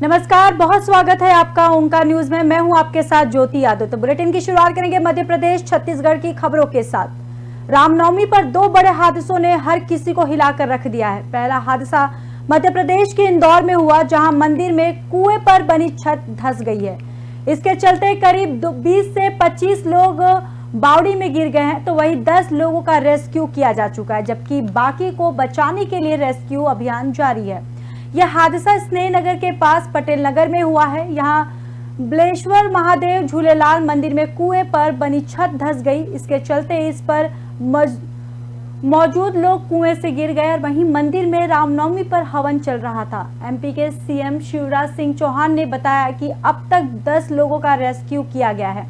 नमस्कार, बहुत स्वागत है आपका ओंकार न्यूज में। मैं हूं आपके साथ ज्योति यादव। तो बुलेटिन की शुरुआत करेंगे मध्य प्रदेश छत्तीसगढ़ की खबरों के साथ। रामनवमी पर दो बड़े हादसों ने हर किसी को हिलाकर रख दिया है। पहला हादसा मध्य प्रदेश के इंदौर में हुआ, जहां मंदिर में कुएं पर बनी छत धंस गई है। इसके चलते करीब 20 से 25 लोग बावड़ी में गिर गए हैं, तो वहीं 10 लोगों का रेस्क्यू किया जा चुका है, जबकि बाकी को बचाने के लिए रेस्क्यू अभियान जारी है। यह हादसा स्नेह नगर के पास पटेल नगर में हुआ है। यहाँ बिलेश्वर महादेव झूलेलाल मंदिर में कुएं पर बनी छत धंस गई। इसके चलते इस पर मौजूद लोग कुएं से गिर गए और वहीं मंदिर में रामनवमी पर हवन चल रहा था। एमपी के सीएम शिवराज सिंह चौहान ने बताया कि अब तक 10 लोगों का रेस्क्यू किया गया है,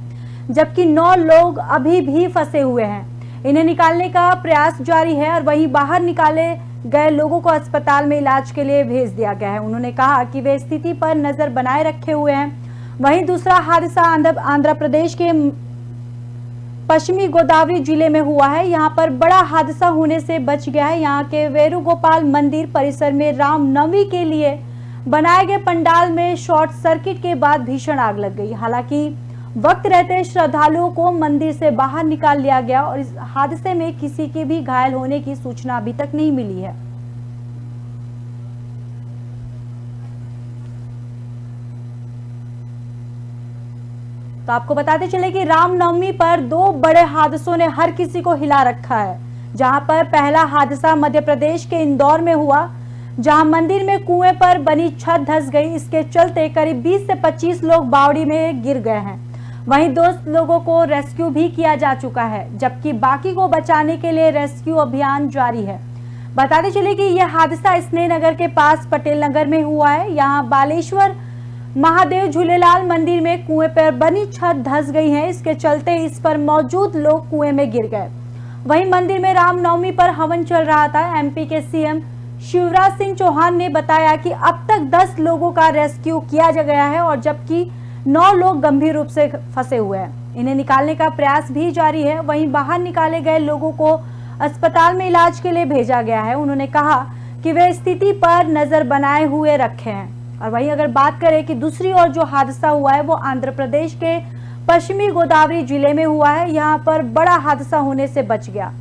जबकि 9 लोग अभी भी फंसे हुए हैं। इन्हें निकालने का प्रयास जारी है और वहीं बाहर निकाले गए लोगों को अस्पताल में इलाज के लिए भेज दिया गया है। उन्होंने कहा कि वे स्थिति पर नजर बनाए रखे हुए हैं। वहीं दूसरा हादसा आंध्र प्रदेश के पश्चिमी गोदावरी जिले में हुआ है। यहां पर बड़ा हादसा होने से बच गया है। यहां के वेणुगोपाल मंदिर परिसर में रामनवमी के लिए बनाए गए पंडाल में शॉर्ट सर्किट के बाद भीषण आग लग गई। हालांकि वक्त रहते श्रद्धालुओं को मंदिर से बाहर निकाल लिया गया और इस हादसे में किसी के भी घायल होने की सूचना अभी तक नहीं मिली है। तो आपको बताते चले कि रामनवमी पर दो बड़े हादसों ने हर किसी को हिला रखा है। जहां पर पहला हादसा मध्य प्रदेश के इंदौर में हुआ, जहां मंदिर में कुएं पर बनी छत धंस गई। इसके चलते करीब 20 से 25 लोग बावड़ी में गिर गए हैं। वहीं 2 लोगों को रेस्क्यू भी किया जा चुका है, जबकि बाकी को बचाने के लिए रेस्क्यू अभियान जारी है। बताते चले कि यह हादसा स्नेह नगर के पास पटेल नगर में हुआ है। यहां बालेश्वर महादेव झूलेलाल मंदिर में कुएं पर बनी छत धंस गई है। इसके चलते इस पर मौजूद लोग कुएं में गिर गए। वहीं मंदिर में रामनवमी पर हवन चल रहा था। एमपी के सीएम शिवराज सिंह चौहान ने बताया कि अब तक 10 लोगों का रेस्क्यू किया गया है और जबकि 9 लोग गंभीर रूप से फंसे हुए हैं। इन्हें निकालने का प्रयास भी जारी है। वहीं बाहर निकाले गए लोगों को अस्पताल में इलाज के लिए भेजा गया है। उन्होंने कहा कि वे स्थिति पर नजर बनाए हुए रखे हैं। और वहीं अगर बात करें कि दूसरी ओर जो हादसा हुआ है वो आंध्र प्रदेश के पश्चिमी गोदावरी जिले में हुआ है। यहाँ पर बड़ा हादसा होने से बच गया।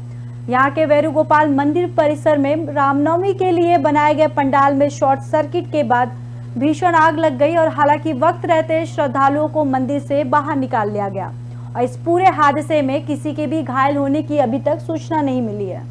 यहाँ के वेणुगोपाल मंदिर परिसर में रामनवमी के लिए बनाए गए पंडाल में शॉर्ट सर्किट के बाद भीषण आग लग गई और हालांकि वक्त रहते श्रद्धालुओं को मंदिर से बाहर निकाल लिया गया और इस पूरे हादसे में किसी के भी घायल होने की अभी तक सूचना नहीं मिली है।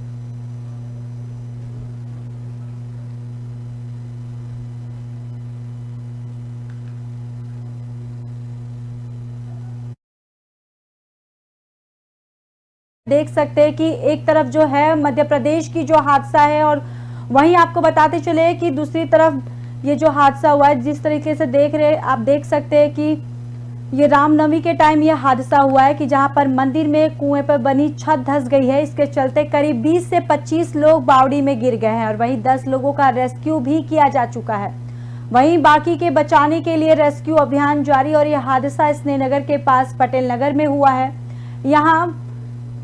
देख सकते हैं कि एक तरफ जो है मध्य प्रदेश की जो हादसा है और वहीं आपको बताते चले कि दूसरी तरफ ये जो हादसा हुआ है, जिस तरीके से देख रहे हैं आप देख सकते हैं कि ये रामनवमी के टाइम ये हादसा हुआ है कि जहां पर मंदिर में कुएं पर बनी छत धंस गई है। इसके चलते करीब 20 से 25 लोग बावड़ी में गिर गए हैं और वहीं 10 लोगों का रेस्क्यू भी किया जा चुका है। वहीं बाकी के बचाने के लिए रेस्क्यू अभियान जारी और यह हादसा स्नेह नगर के पास पटेल नगर में हुआ है। यहाँ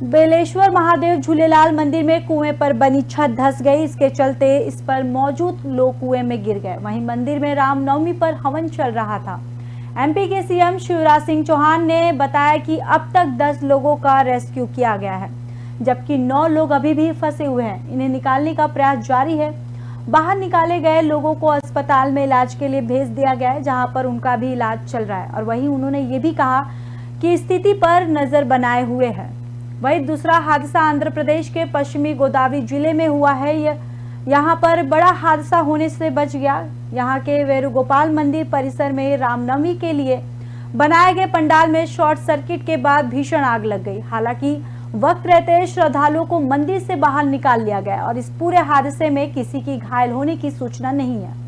बिलेश्वर महादेव झूलेलाल मंदिर में कुएं पर बनी छत धंस गई। इसके चलते इस पर मौजूद लोग कुएं में गिर गए। वहीं मंदिर में रामनवमी पर हवन चल रहा था। एमपी के सीएम शिवराज सिंह चौहान ने बताया कि अब तक 10 लोगों का रेस्क्यू किया गया है, जबकि 9 लोग अभी भी फंसे हुए हैं। इन्हें निकालने का प्रयास जारी है। बाहर निकाले गए लोगों को अस्पताल में इलाज के लिए भेज दिया गया है, जहां पर उनका भी इलाज चल रहा है। और वहीं उन्होंने ये भी कहा कि स्थिति पर नजर बनाए हुए है। वहीं दूसरा हादसा आंध्र प्रदेश के पश्चिमी गोदावरी जिले में हुआ है। यहाँ पर बड़ा हादसा होने से बच गया। यहाँ के वेणुगोपाल मंदिर परिसर में रामनवमी के लिए बनाए गए पंडाल में शॉर्ट सर्किट के बाद भीषण आग लग गई। हालांकि वक्त रहते श्रद्धालुओं को मंदिर से बाहर निकाल लिया गया और इस पूरे हादसे में किसी की घायल होने की सूचना नहीं है।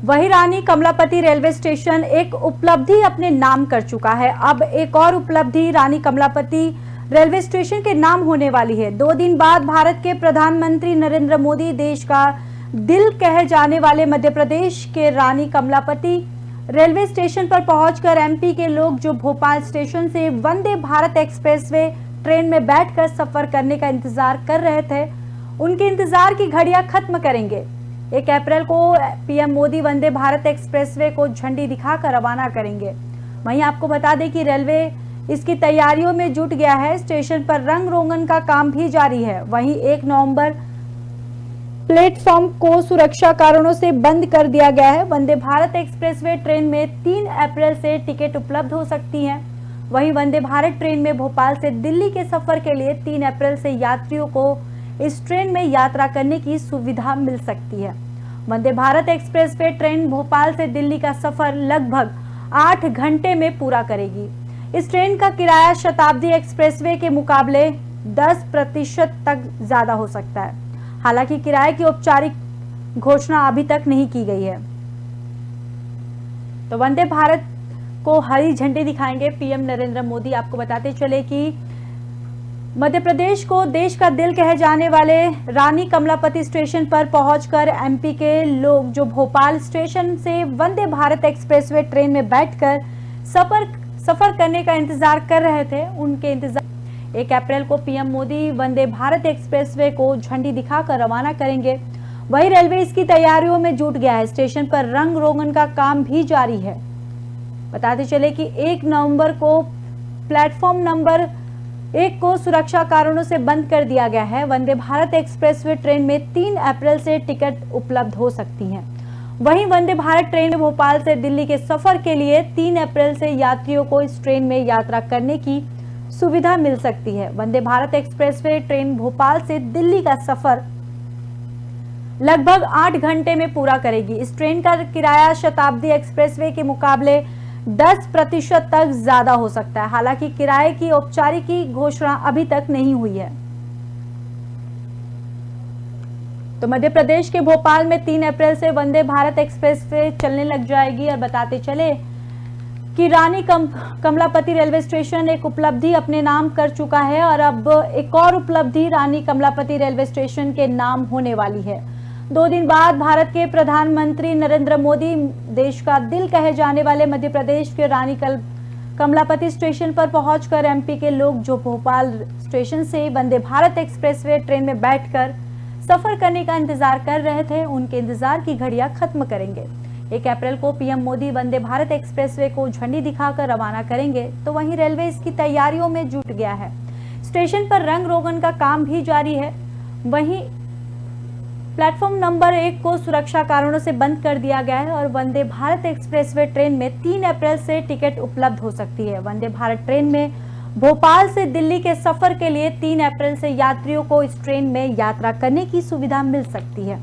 वहीं रानी कमलापति रेलवे स्टेशन एक उपलब्धि अपने नाम कर चुका है। अब एक और उपलब्धि रानी कमलापति रेलवे स्टेशन के नाम होने वाली है। 2 दिन बाद भारत के प्रधानमंत्री नरेंद्र मोदी देश का दिल कहे जाने वाले मध्य प्रदेश के रानी कमलापति रेलवे स्टेशन पर पहुंचकर एमपी के लोग जो भोपाल स्टेशन से वंदे भारत एक्सप्रेसवे ट्रेन में बैठकर सफर करने का इंतजार कर रहे थे, उनके इंतजार की घड़ियां खत्म करेंगे। 1 अप्रैल को पीएम मोदी वंदे भारत एक्सप्रेसवे को झंडी दिखाकर रवाना करेंगे। वहीं आपको बता दें कि रेलवे इसकी तैयारियों में जुट गया है। स्टेशन पर रंग रोगन का काम भी जारी है। वहीं 1 नवंबर प्लेटफॉर्म को सुरक्षा कारणों से बंद कर दिया गया है। वंदे भारत एक्सप्रेसवे ट्रेन में 3 अप्रैल से टिकट उपलब्ध हो सकती हैं। वहीं वंदे भारत ट्रेन में भोपाल से दिल्ली के सफर के लिए 3 अप्रैल से यात्रियों को इस ट्रेन में यात्रा करने की सुविधा मिल सकती है। वंदे भारत एक्सप्रेसवे ट्रेन भोपाल से दिल्ली का सफर लगभग 8 घंटे में पूरा करेगी। इस ट्रेन का किराया शताब्दी एक्सप्रेसवे के मुकाबले 10% तक ज्यादा हो सकता है। हालांकि किराए की औपचारिक घोषणा अभी तक नहीं की गई है। तो वंदे भारत को हरी झंडी दिखाएंगे पीएम नरेंद्र मोदी। आपको बताते चले कि मध्य प्रदेश को देश का दिल कहे जाने वाले रानी कमलापति स्टेशन पर पहुंचकर एमपी के लोग जो भोपाल स्टेशन से वंदे भारत एक्सप्रेसवे ट्रेन में बैठकर सफर करने का इंतजार कर रहे थे, उनके इंतजार 1 अप्रैल को पीएम मोदी वंदे भारत एक्सप्रेसवे को झंडी दिखाकर रवाना करेंगे। वहीं रेलवे इसकी तैयारियों में जुट गया है। स्टेशन पर रंग रोगन का काम भी जारी है। बताते चले कि 1 नवंबर को प्लेटफॉर्म नंबर 1 को सुरक्षा कारणों से बंद कर दिया गया है। वंदे भारत एक्सप्रेसवे ट्रेन में 3 अप्रैल से टिकट उपलब्ध हो सकती हैं। वहीं वंदे भारत ट्रेन में भोपाल से दिल्ली के सफर के लिए 3 अप्रैल से यात्रियों को इस ट्रेन में यात्रा करने की सुविधा मिल सकती है। वंदे भारत एक्सप्रेसवे ट्रेन भोपाल से दिल्ली का सफर लगभग 8 घंटे में पूरा करेगी। इस ट्रेन का किराया शताब्दी एक्सप्रेसवे के मुकाबले 10% तक ज्यादा हो सकता है। हालांकि किराए की औपचारिक घोषणा अभी तक नहीं हुई है। तो मध्य प्रदेश के भोपाल में 3 अप्रैल से वंदे भारत एक्सप्रेसवे चलने लग जाएगी। और बताते चले कि रानी कमलापति रेलवे स्टेशन एक उपलब्धि अपने नाम कर चुका है और अब एक और उपलब्धि रानी कमलापति रेलवे स्टेशन के नाम होने वाली है। 2 दिन बाद भारत के प्रधानमंत्री नरेंद्र मोदी देश का दिल कहे जाने वाले मध्य प्रदेश के रानी कमलापति स्टेशन पर पहुंचकर एमपी के लोग जो भोपाल स्टेशन से वंदे भारत एक्सप्रेसवे ट्रेन में बैठकर सफर करने का इंतजार कर रहे थे, उनके इंतजार की घड़ियां खत्म करेंगे। 1 अप्रैल को पीएम मोदी वंदे भारत एक्सप्रेसवे को झंडी दिखाकर रवाना करेंगे। तो वहीं रेलवे इसकी तैयारियों में जुट गया है। स्टेशन पर रंग रोगन का काम भी जारी है। वहीं प्लेटफॉर्म नंबर 1 को सुरक्षा कारणों से बंद कर दिया गया है और वंदे भारत एक्सप्रेसवे ट्रेन में 3 अप्रैल से टिकट उपलब्ध हो सकती है। वंदे भारत ट्रेन में भोपाल से दिल्ली के सफर के लिए 3 अप्रैल से यात्रियों को इस ट्रेन में यात्रा करने की सुविधा मिल सकती है।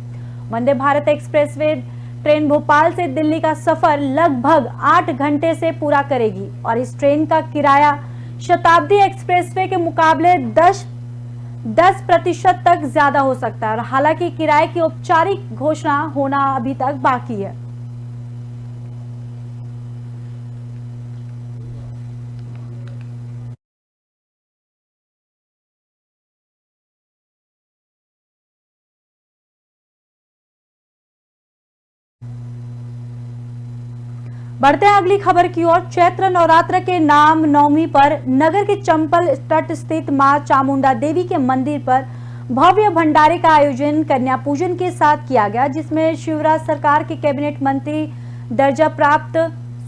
वंदे भारत एक्सप्रेसवे ट्रेन भोपाल से दिल्ली का सफर लगभग 8 घंटे से पूरा करेगी और इस ट्रेन का किराया शताब्दी एक्सप्रेसवे के मुकाबले 10% तक ज्यादा हो सकता है। और हालांकि किराए की औपचारिक घोषणा होना अभी तक बाकी है। बढ़ते हैं अगली खबर की ओर। चैत्र नवरात्र के नाम नवमी पर नगर के चंपल तट स्थित मां चामुंडा देवी के मंदिर पर भव्य भंडारे का आयोजन कन्या पूजन के साथ किया गया, जिसमें शिवराज सरकार के कैबिनेट मंत्री दर्जा प्राप्त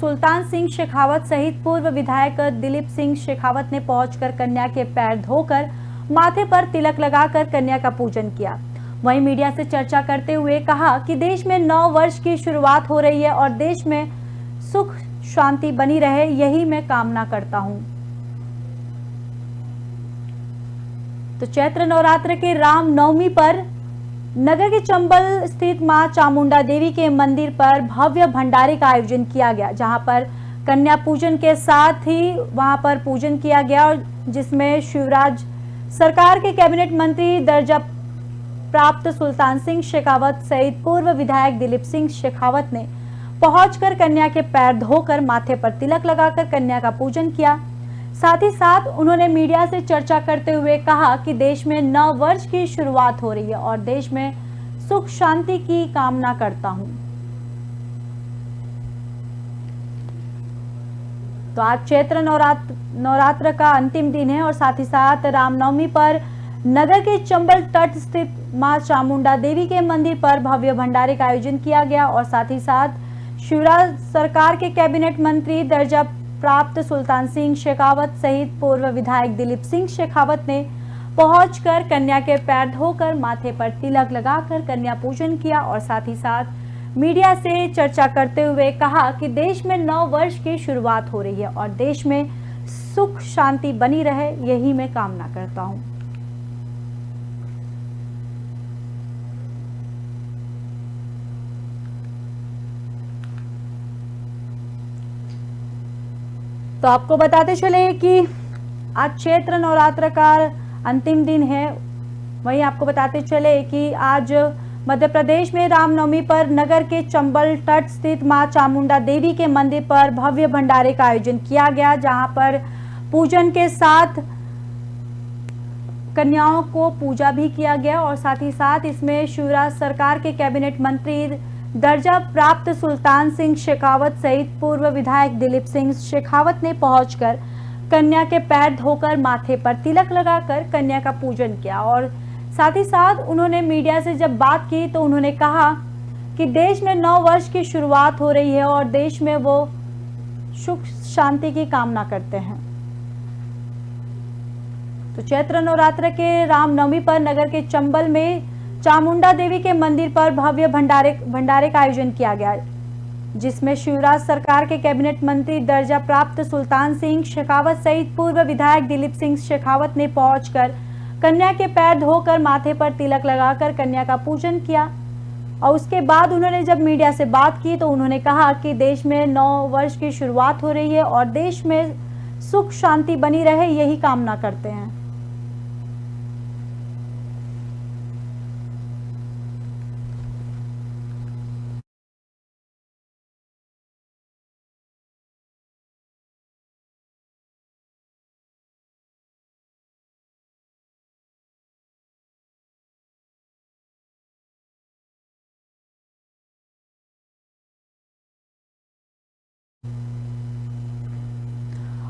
सुल्तान सिंह शेखावत सहित पूर्व विधायक दिलीप सिंह शेखावत ने पहुंचकर कन्या के पैर धोकर माथे पर तिलक लगाकर कन्या का पूजन किया। वहीं मीडिया से चर्चा करते हुए कहा कि देश में नव वर्ष की शुरुआत हो रही है और देश में सुख शांति बनी रहे, यही मैं कामना करता हूं। तो चैत्र नवरात्र के राम नवमी पर नगर के चंबल स्थित मां चामुंडा देवी के मंदिर पर भव्य भंडारे का आयोजन किया गया, जहां पर कन्या पूजन के साथ ही वहां पर पूजन किया गया और जिसमें शिवराज सरकार के कैबिनेट मंत्री दर्जा प्राप्त सुल्तान सिंह शेखावत सहित पूर्व विधायक दिलीप सिंह शेखावत ने पहुंचकर कन्या के पैर धोकर माथे पर तिलक लगाकर कन्या का पूजन किया। साथ ही साथ उन्होंने मीडिया से चर्चा करते हुए कहा कि देश में नव वर्ष की शुरुआत हो रही है और देश में सुख शांति की कामना करता हूं। तो आज चैत्र नवरात्र का अंतिम दिन है और साथ ही साथ रामनवमी पर नगर के चंबल तट स्थित मां चामुंडा देवी के मंदिर पर भव्य भंडारे का आयोजन किया गया और साथ ही साथ शिवराज सरकार के कैबिनेट मंत्री दर्जा प्राप्त सुल्तान सिंह शेखावत सहित पूर्व विधायक दिलीप सिंह शेखावत ने पहुंचकर कन्या के पैर धोकर माथे पर तिलक लगाकर कन्या पूजन किया और साथ ही साथ मीडिया से चर्चा करते हुए कहा कि देश में नव वर्ष की शुरुआत हो रही है और देश में सुख शांति बनी रहे, यही मैं कामना करता हूं। तो आपको बताते चले कि आज चैत्र नवरात्र का अंतिम दिन है। वहीं आपको बताते चले कि आज मध्य प्रदेश में रामनवमी पर नगर के चंबल तट स्थित मां चामुंडा देवी के मंदिर पर भव्य भंडारे का आयोजन किया गया, जहां पर पूजन के साथ कन्याओं को पूजा भी किया गया और साथ ही साथ इसमें शिवराज सरकार के कैबिनेट मंत्री दर्जा प्राप्त सुल्तान सिंह शेखावत सहित पूर्व विधायक दिलीप सिंह शेखावत ने पहुंचकर कन्या के पैर धोकर माथे पर तिलक लगाकर कन्या का पूजन किया और साथ ही साथ उन्होंने मीडिया से जब बात की तो उन्होंने कहा कि देश में नव वर्ष की शुरुआत हो रही है और देश में वो सुख शांति की कामना करते हैं। तो चैत्र नवरात्र के रामनवमी पर नगर के चंबल में चामुंडा देवी के मंदिर पर भव्य भंडारे का आयोजन किया गया, जिसमें शिवराज सरकार के कैबिनेट मंत्री दर्जा प्राप्त सुल्तान सिंह शेखावत सहित पूर्व विधायक दिलीप सिंह शेखावत ने पहुंचकर कन्या के पैर धोकर माथे पर तिलक लगाकर कन्या का पूजन किया और उसके बाद उन्होंने जब मीडिया से बात की तो उन्होंने कहा कि देश में नव वर्ष की शुरुआत हो रही है और देश में सुख शांति बनी रहे, यही कामना करते हैं।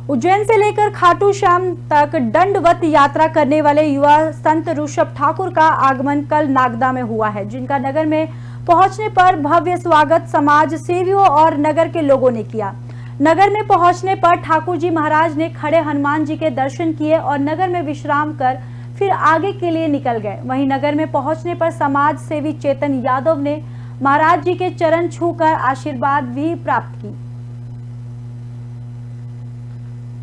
उज्जैन से लेकर खाटू श्याम तक दंडवत यात्रा करने वाले युवा संत ऋषभ ठाकुर का आगमन कल नागदा में हुआ है, जिनका नगर में पहुंचने पर भव्य स्वागत समाज सेवियों और नगर के लोगों ने किया। नगर में पहुंचने पर ठाकुर जी महाराज ने खड़े हनुमान जी के दर्शन किए और नगर में विश्राम कर फिर आगे के लिए निकल गए। वहीं नगर में पहुंचने पर समाज सेवी चेतन यादव ने महाराज जी के चरण छूकर आशीर्वाद भी प्राप्त की।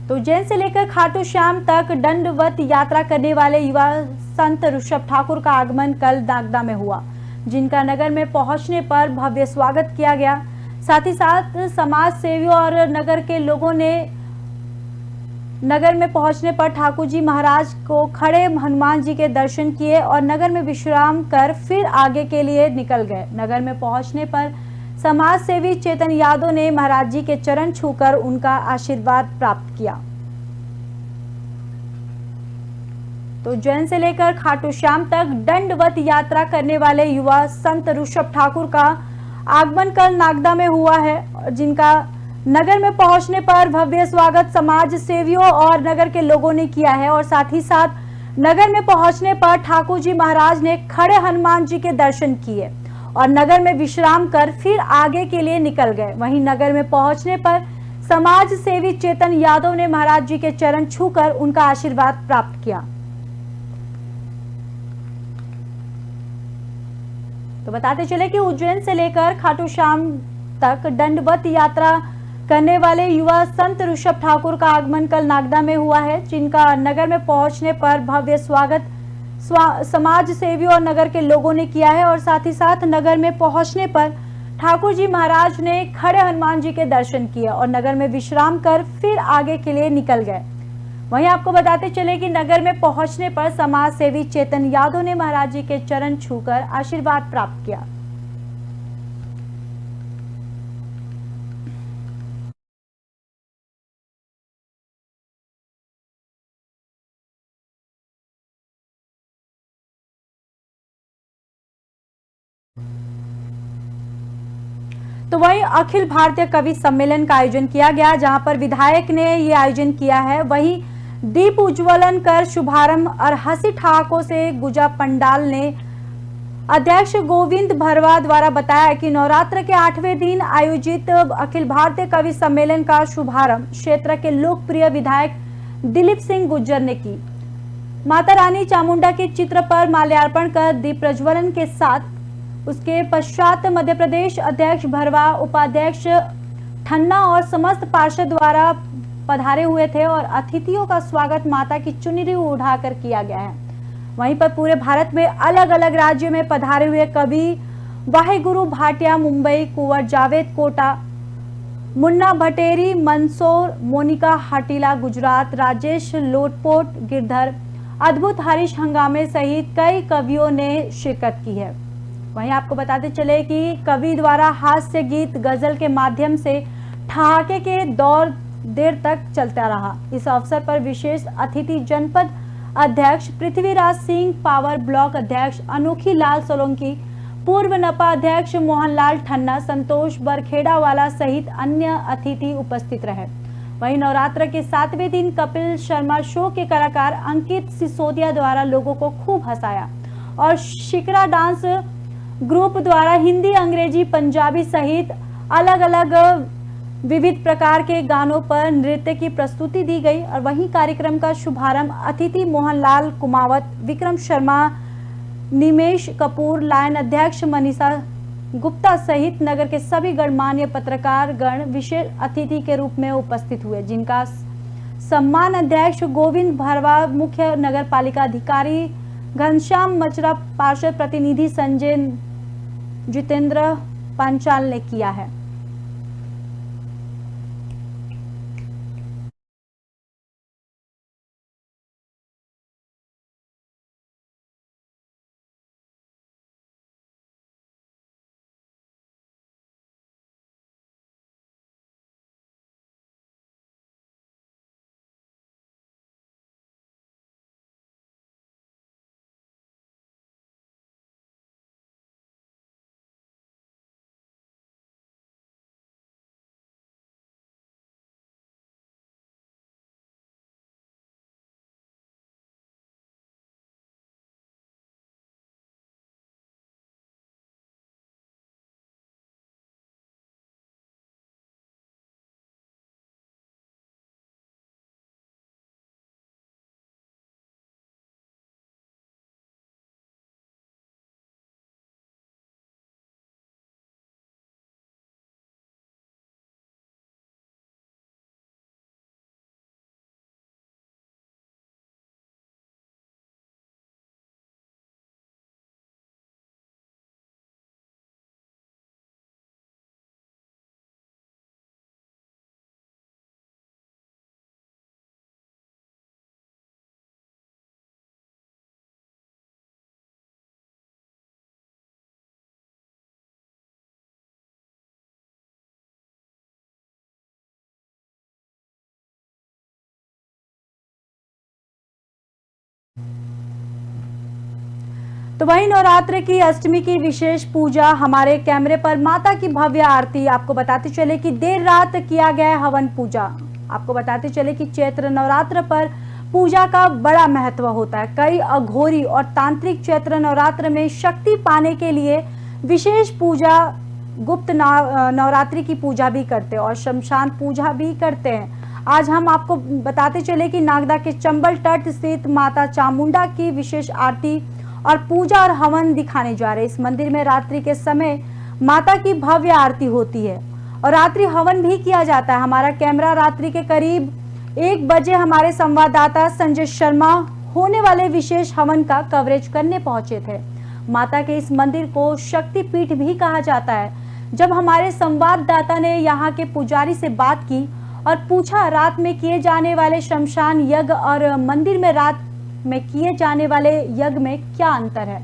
तो उज्जैन से लेकर खाटू श्याम तक दंडवत यात्रा करने वाले युवा संत ऋषभ ठाकुर का आगमन कल नागदा में हुआ, जिनका नगर में पहुंचने पर भव्य स्वागत किया गया। साथ ही साथ समाज सेवियों और नगर के लोगों ने नगर में पहुंचने पर ठाकुर जी महाराज को खड़े हनुमान जी के दर्शन किए और नगर में विश्राम कर फिर आगे के लिए निकल गए। नगर में पहुंचने पर समाज सेवी चेतन यादव ने महाराज जी के चरण छूकर उनका आशीर्वाद प्राप्त किया। तो उज्जैन से लेकर खाटू श्याम तक दंडवत यात्रा करने वाले युवा संत ऋषभ ठाकुर का आगमन कल नागदा में हुआ है, जिनका नगर में पहुंचने पर भव्य स्वागत समाज सेवियों और नगर के लोगों ने किया है और साथ ही साथ नगर में पहुंचने पर ठाकुर जी महाराज ने खड़े हनुमान जी के दर्शन किए और नगर में विश्राम कर फिर आगे के लिए निकल गए। वहीं नगर में पहुंचने पर समाज सेवी चेतन यादव ने महाराज जी के चरण छूकर उनका आशीर्वाद प्राप्त किया। तो बताते चले कि उज्जैन से लेकर खाटू श्याम तक दंडवत यात्रा करने वाले युवा संत ऋषभ ठाकुर का आगमन कल नागदा में हुआ है, जिनका नगर में पहुंचने पर भव्य स्वागत समाज सेवियों और नगर के लोगों ने किया है और साथ ही साथ नगर में पहुंचने पर ठाकुर जी महाराज ने खड़े हनुमान जी के दर्शन किए और नगर में विश्राम कर फिर आगे के लिए निकल गए। वहीं आपको बताते चले कि नगर में पहुंचने पर समाज सेवी चेतन यादव ने महाराज जी के चरण छूकर आशीर्वाद प्राप्त किया। तो वहीं अखिल भारतीय कवि सम्मेलन का आयोजन किया गया, जहां पर विधायक ने ये आयोजन किया है। वहीं दीप उज्ज्वलन कर शुभारंभ और हंसी ठहाकों से गुजा पंडाल ने अध्यक्ष गोविंद भरवा द्वारा बताया कि नवरात्र के 8वें दिन आयोजित अखिल भारतीय कवि सम्मेलन का शुभारंभ क्षेत्र के लोकप्रिय विधायक दिलीप सिंह गुज्जर ने की। माता रानी चामुंडा के चित्र पर माल्यार्पण कर दीप प्रज्वलन के साथ उसके पश्चात मध्य प्रदेश अध्यक्ष भरवा, उपाध्यक्ष ठन्ना और समस्त पार्षद द्वारा पधारे हुए थे और अतिथियों का स्वागत माता की चुनरी उठाकर किया गया है। वहीं पर पूरे भारत में अलग अलग राज्यों में पधारे हुए कवि वाहेगुरु भाटिया मुंबई, कुंवर जावेद कोटा, मुन्ना भटेरी मंदसौर, मोनिका हटीला गुजरात, राजेश लोटपोट गिरधर, अद्भुत हरीश हंगामे सहित कई कवियों ने शिरकत की है। वहीं आपको बताते चले कि कवि द्वारा हास्य गीत गजल के माध्यम से ठहाके के दौर देर तक चलता रहा। इस अवसर पर विशेष अतिथि जनपद अध्यक्ष पृथ्वीराज सिंह, पावर ब्लॉक अध्यक्ष अनोखी लाल सोलंकी, पूर्व नपा अध्यक्ष मोहनलाल ठन्ना, संतोष बरखेड़ावाला सहित अन्य अतिथि उपस्थित रहे। वहीं नवरात्र के 7वें दिन कपिल शर्मा शो के कलाकार अंकित सिसोदिया द्वारा लोगों को खूब हंसाया और शिकरा डांस ग्रुप द्वारा हिंदी, अंग्रेजी, पंजाबी सहित अलग अलग विविध प्रकार के गानों पर नृत्य की प्रस्तुति दी गई। और वहीं कार्यक्रम का शुभारंभ अतिथि मोहनलाल कुमावत, विक्रम शर्मा, निमेश कपूर, लायन अध्यक्ष मनीषा गुप्ता सहित नगर के सभी गणमान्य पत्रकार गण विशेष अतिथि के रूप में उपस्थित हुए, जिनका सम्मान अध्यक्ष गोविंद भरवा, मुख्य नगर पालिका अधिकारी घनश्याम मचरा, पार्षद प्रतिनिधि संजय जितेंद्र पांचाल ने किया है। तो वहीं नवरात्र की अष्टमी की विशेष पूजा, हमारे कैमरे पर माता की भव्य आरती। आपको बताते चले कि देर रात किया गया हवन पूजा। आपको बताते चले कि चैत्र नवरात्र पर पूजा का बड़ा महत्व होता है। कई अघोरी और तांत्रिक चैत्र नवरात्र में शक्ति पाने के लिए विशेष पूजा, गुप्त नवरात्रि की पूजा भी करते हैं और शमशान पूजा भी करते हैं। आज हम आपको बताते चले कि नागदा के चंबल तट स्थित माता चामुंडा की विशेष आरती और पूजा और हवन दिखाने जा रहे। इस मंदिर में रात्रि के समय माता की भव्य आरती होती है और रात्रि हवन भी किया जाता है। हमारा कैमरा रात्रि के करीब 1 बजे हमारे संवाददाता संजय शर्मा होने वाले विशेष हवन का कवरेज करने पहुंचे थे। माता के इस मंदिर को शक्तिपीठ भी कहा जाता है। जब हमारे संवाददाता ने यहाँ के पुजारी से बात की और पूछा रात में किए जाने वाले शमशान यज्ञ और मंदिर में रात में किए जाने वाले यज्ञ में क्या अंतर है,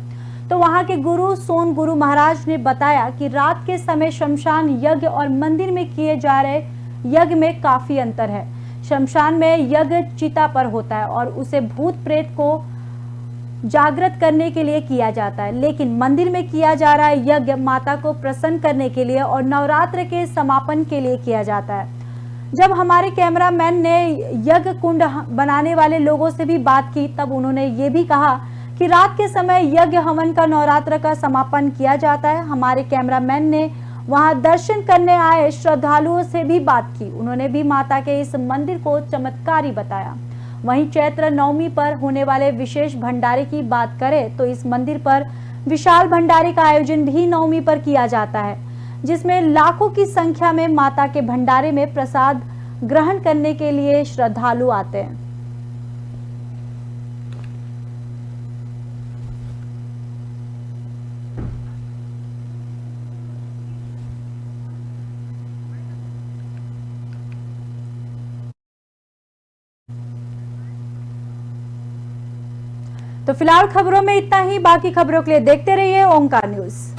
तो वहां के गुरु सोन गुरु महाराज ने बताया कि रात के समय शमशान यज्ञ और मंदिर में किए जा रहे यज्ञ में काफी अंतर है। शमशान में यज्ञ चिता पर होता है और उसे भूत प्रेत को जागृत करने के लिए किया जाता है, लेकिन मंदिर में किया जा रहा है यज्ञ माता को प्रसन्न करने के लिए और नवरात्र के समापन के लिए किया जाता है। जब हमारे कैमरामैन ने यज्ञ कुंड बनाने वाले लोगों से भी बात की, तब उन्होंने ये भी कहा कि रात के समय यज्ञ हवन का नवरात्र का समापन किया जाता है। हमारे कैमरामैन ने वहां दर्शन करने आए श्रद्धालुओं से भी बात की, उन्होंने भी माता के इस मंदिर को चमत्कारी बताया। वहीं चैत्र नवमी पर होने वाले विशेष भंडारे की बात करें तो इस मंदिर पर विशाल भंडारे का आयोजन भी नवमी पर किया जाता है, जिसमें लाखों की संख्या में माता के भंडारे में प्रसाद ग्रहण करने के लिए श्रद्धालु आते हैं। तो फिलहाल खबरों में इतना ही, बाकी खबरों के लिए देखते रहिए ओंकार न्यूज।